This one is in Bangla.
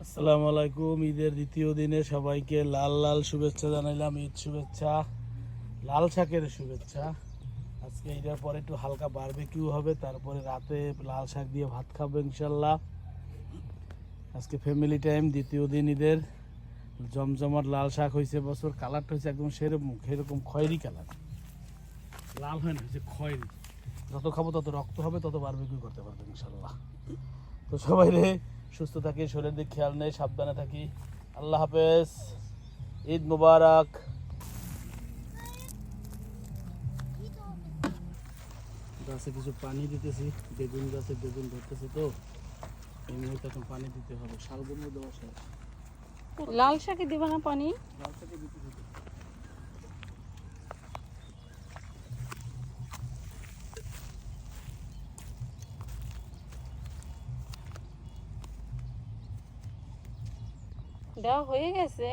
আসসালামু আলাইকুম। ঈদের দ্বিতীয় দিনে সবাইকে লাল লাল শুভেচ্ছা জানাইলাম। ঈদ শুভেচ্ছা, লাল শাকের শুভেচ্ছা। আজকে ঈদের পরে একটু হালকা বারবিকিউ হবে, তারপরে রাতে লাল শাক দিয়ে ভাত খাবো ইনশাল্লাহ। আজকে ফ্যামিলি টাইম, দ্বিতীয় দিন ঈদের। জমজমাট লাল শাক হয়েছে বছর, কালারটা হয়েছে একদম সেরকম খয়েরি কালার, লাল হয় না, হয়েছে খয়েরি। যত খাবো তত রক্ত হবে, তত বারবিকিউ করতে পারবো ইনশাল্লাহ। তো সবাই রে সুস্থ থাকি, শরীরের দিক খেয়াল নেই, সাবধানে থাকি। আল্লাহ হাফেজ, ঈদ মুবারক। গাছে কিছু পানি দিতেছি, বেগুন গাছে বেগুন ধরতেছে, তো এই মুহূর্তে এখন পানি দিতে হবে। শালগম দেওয়া শেষ। লাল শাকে দিবা না পানি? লাল শাকে দিতেছি তো। দেওয়া হয়ে গেছে।